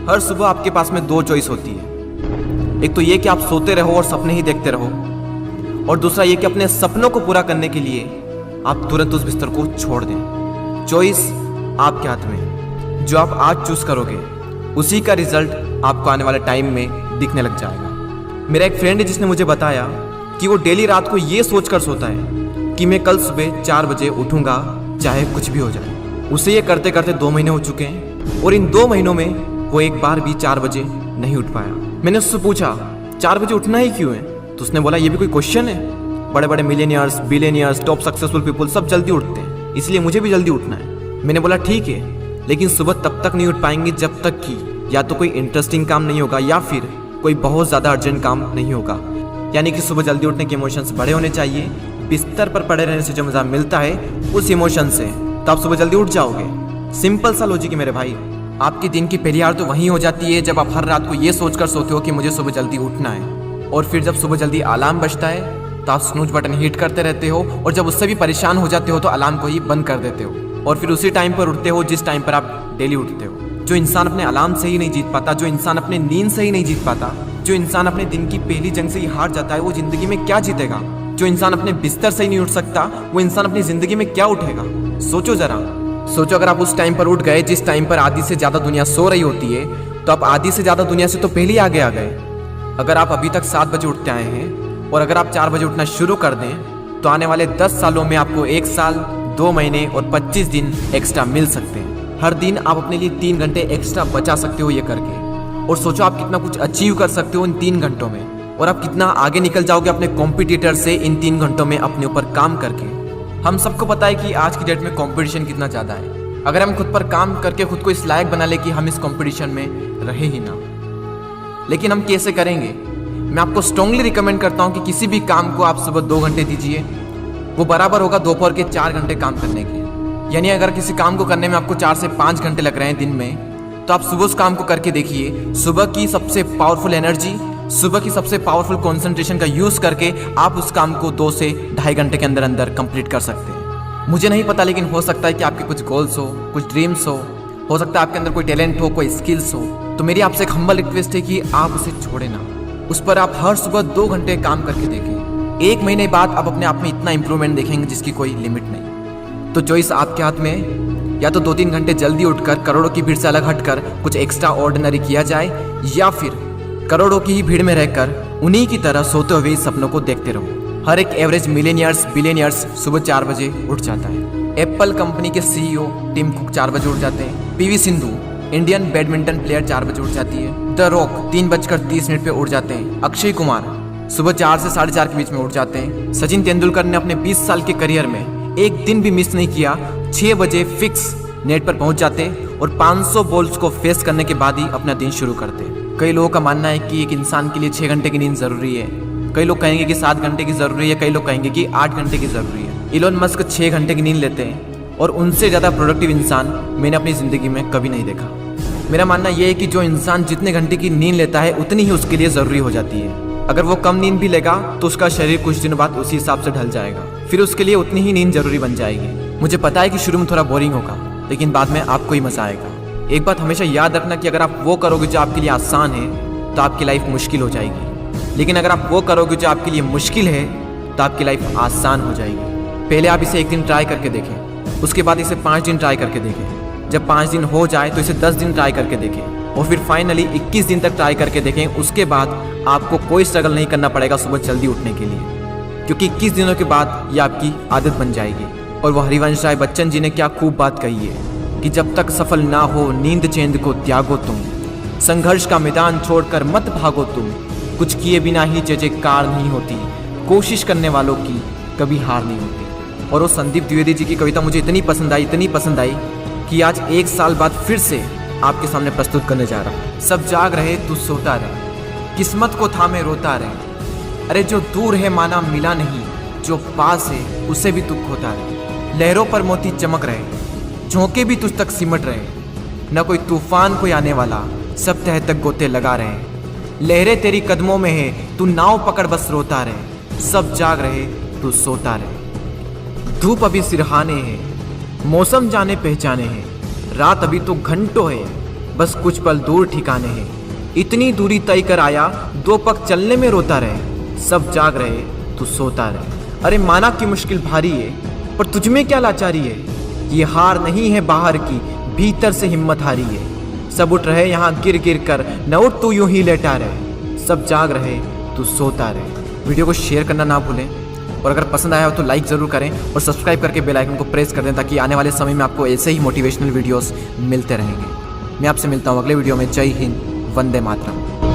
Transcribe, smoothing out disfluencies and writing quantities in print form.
हर सुबह आपके पास में दो चॉइस होती है। एक तो ये कि आप सोते रहो और सपने ही देखते रहो, और दूसरा ये कि अपने सपनों को पूरा करने के लिए आप तुरंत उस बिस्तर को छोड़ दें। चॉइस आपके हाथ में है। जो आप आज चूज करोगे उसी का रिजल्ट आपको आने वाले टाइम में दिखने लग जाएगा। मेरा एक फ्रेंड है जिसने मुझे बताया कि वो डेली रात को ये सोच कर सोता है कि मैं कल सुबह 4 बजे उठूंगा चाहे कुछ भी हो जाए। उसे ये करते करते 2 महीने हो चुके हैं और इन 2 महीनों में वो एक बार भी 4 बजे नहीं उठ पाया। मैंने उससे पूछा 4 बजे उठना ही क्यों है, तो उसने बोला ये भी कोई क्वेश्चन है। बड़े बड़े millionaires, billionaires, top successful people सब जल्दी उठते हैं, इसलिए मुझे भी जल्दी उठना है। मैंने बोला ठीक है, लेकिन सुबह तब तक नहीं उठ पाएंगे जब तक कि या तो कोई इंटरेस्टिंग काम नहीं होगा या फिर कोई बहुत ज़्यादा अर्जेंट काम नहीं होगा। यानी कि सुबह जल्दी उठने के इमोशंस बड़े होने चाहिए। बिस्तर पर पड़े रहने से जो मज़ा मिलता है उस इमोशन से, तो आप सुबह जल्दी उठ जाओगे। सिंपल सा लॉजिक है मेरे भाई। आपकी दिन की पहली हार तो वहीं हो जाती है जब आप हर रात को ये सोचकर सोते हो कि मुझे सुबह जल्दी उठना है, और फिर जब सुबह जल्दी अलार्म बजता है तो आप स्नूज बटन हिट करते रहते हो, और जब उससे भी परेशान हो जाते हो तो अलार्म को ही बंद कर देते हो, और फिर उसी टाइम पर उठते हो जिस टाइम पर आप डेली उठते हो। जो इंसान अपने अलार्म से ही नहीं जीत पाता, जो इंसान अपने नींद से ही नहीं जीत पाता, जो इंसान अपने दिन की पहली जंग से ही हार जाता है, वो जिंदगी में क्या जीतेगा। जो इंसान अपने बिस्तर से ही नहीं उठ सकता, वो इंसान अपनी जिंदगी में क्या उठेगा। सोचो जरा, सोचो अगर आप उस टाइम पर उठ गए जिस टाइम पर आधी से ज़्यादा दुनिया सो रही होती है, तो आप आधी से ज़्यादा दुनिया से तो पहले ही आगे आ गए। अगर आप अभी तक 7 बजे उठते आए हैं और अगर आप 4 बजे उठना शुरू कर दें, तो आने वाले 10 सालों में आपको 1 साल, 2 महीने और 25 दिन एक्स्ट्रा मिल सकते हैं। हर दिन आप अपने लिए 3 घंटे एक्स्ट्रा बचा सकते हो ये करके। और सोचो आप कितना कुछ अचीव कर सकते हो इन 3 घंटों में, और आप कितना आगे निकल जाओगे अपने कॉम्पिटिटर से इन 3 घंटों में अपने ऊपर काम करके। हम सबको पता है कि आज की डेट में कंपटीशन कितना ज़्यादा है। अगर हम खुद पर काम करके खुद को इस लायक बना ले कि हम इस कंपटीशन में रहे ही ना, लेकिन हम कैसे करेंगे? मैं आपको स्ट्रांगली रिकमेंड करता हूं कि किसी भी काम को आप सुबह 2 घंटे दीजिए, वो बराबर होगा दोपहर के 4 घंटे काम करने के। यानी अगर किसी काम को करने में आपको 4 से 5 घंटे लग रहे हैं दिन में, तो आप सुबह उस काम को करके देखिए। सुबह की सबसे पावरफुल एनर्जी, सुबह की सबसे पावरफुल कंसंट्रेशन का यूज़ करके आप उस काम को 2 से ढाई घंटे के अंदर अंदर कंप्लीट कर सकते हैं। मुझे नहीं पता, लेकिन हो सकता है कि आपके कुछ गोल्स हो, कुछ ड्रीम्स हो सकता है आपके अंदर कोई टैलेंट हो, कोई स्किल्स हो। तो मेरी आपसे एक हम्बल रिक्वेस्ट है कि आप उसे छोड़े ना, उस पर आप हर सुबह 2 घंटे काम करके देखें। 1 महीने बाद आप अपने आप में इतना इंप्रूवमेंट देखेंगे जिसकी कोई लिमिट नहीं। तो चॉइस आपके हाथ में है, या तो 2-3 घंटे जल्दी उठकर करोड़ों की भीड़ से अलग हटकर कुछ एक्स्ट्रा ऑर्डिनरी किया जाए, या फिर करोड़ों की ही भीड़ में रहकर उन्हीं की तरह सोते हुए सपनों को देखते रहो। हर एक एवरेज मिलियनियर्स, बिलियनियर्स सुबह 4 बजे उठ जाता है। एप्पल कंपनी के CEO टिम कुक 4 बजे उठ जाते हैं। PV Sindhu Indian badminton player 4 बजे उठ जाती है। द रॉक 3:30 पे उठ जाते हैं। अक्षय कुमार सुबह 4 से 4:30 के बीच में उठ जाते हैं। सचिन तेंदुलकर ने अपने 20 साल के करियर में एक दिन भी मिस नहीं किया। 6 बजे फिक्स नेट पर पहुंच जाते और 500 बॉल्स को फेस करने के बाद ही अपना दिन शुरू करते। कई लोगों का मानना है कि एक इंसान के लिए 6 घंटे की नींद जरूरी है, कई लोग कहेंगे कि 7 घंटे की जरूरी है, कई लोग कहेंगे कि 8 घंटे की जरूरी है। इलोन मस्क 6 घंटे की नींद लेते हैं, और उनसे ज़्यादा प्रोडक्टिव इंसान मैंने अपनी ज़िंदगी में कभी नहीं देखा। मेरा मानना यह है कि जो इंसान जितने घंटे की नींद लेता है उतनी ही उसके लिए ज़रूरी हो जाती है। अगर वो कम नींद भी लेगा तो उसका शरीर कुछ दिनों बाद उसी हिसाब से ढल जाएगा, फिर उसके लिए उतनी ही नींद जरूरी बन जाएगी। मुझे पता है कि शुरू में थोड़ा बोरिंग होगा, लेकिन बाद में आपको ही मज़ा आएगा। एक बात हमेशा याद रखना कि अगर आप वो करोगे जो आपके लिए आसान है तो आपकी लाइफ मुश्किल हो जाएगी, लेकिन अगर आप वो करोगे जो आपके लिए मुश्किल है तो आपकी लाइफ आसान हो जाएगी। पहले आप इसे 1 दिन ट्राई करके देखें, उसके बाद इसे 5 दिन ट्राई करके देखें। जब 5 दिन हो जाए तो इसे 10 दिन ट्राई करके देखें, और फिर फाइनली 21 दिन तक ट्राई करके देखें। उसके बाद आपको कोई स्ट्रगल नहीं करना पड़ेगा सुबह जल्दी उठने के लिए, क्योंकि 21 दिनों के बाद ये आपकी आदत बन जाएगी। और वो हरिवंश राय बच्चन जी ने क्या खूब बात कही है कि जब तक सफल ना हो नींद चैन को त्यागो तुम, संघर्ष का मैदान छोड़कर मत भागो तुम, कुछ किए बिना ही जय जयकार नहीं होती, कोशिश करने वालों की कभी हार नहीं होती। और वो संदीप द्विवेदी जी की कविता मुझे इतनी पसंद आई कि आज 1 साल बाद फिर से आपके सामने प्रस्तुत करने जा रहा हूँ। सब जाग रहे तू सोता रहे, किस्मत को थामे रोता रहे, अरे जो दूर है माना मिला नहीं, जो पास है उसे भी तू खोता रहे। लहरों पर मोती चमक रहे, झोंके भी तुझ तक सिमट रहे, न कोई तूफान कोई आने वाला, सब तह तक गोते लगा रहे। लहरें तेरी कदमों में है, तू नाव पकड़ बस रोता रहे, सब जाग रहे तू सोता रहे। धूप अभी सिरहाने है, मौसम जाने पहचाने हैं, रात अभी तो घंटों है, बस कुछ पल दूर ठिकाने हैं। इतनी दूरी तय कर आया, 2 पग चलने में रोता रहे। सब जाग रहे, तू सोता रहे। अरे माना कि मुश्किल भारी है, पर तुझमें क्या लाचारी है। ये हार नहीं है बाहर की, भीतर से हिम्मत हारी है। सब उठ रहे यहाँ गिर गिर कर, न उठ तू यूं ही लेटा रहे। सब जाग रहे, तू सोता रहे। वीडियो को शेयर करना ना भूलें, और अगर पसंद आया हो तो लाइक ज़रूर करें और सब्सक्राइब करके बेल आइकन को प्रेस कर दें, ताकि आने वाले समय में आपको ऐसे ही मोटिवेशनल वीडियोस मिलते रहेंगे। मैं आपसे मिलता हूँ अगले वीडियो में। जय हिंद, वंदे मातरम।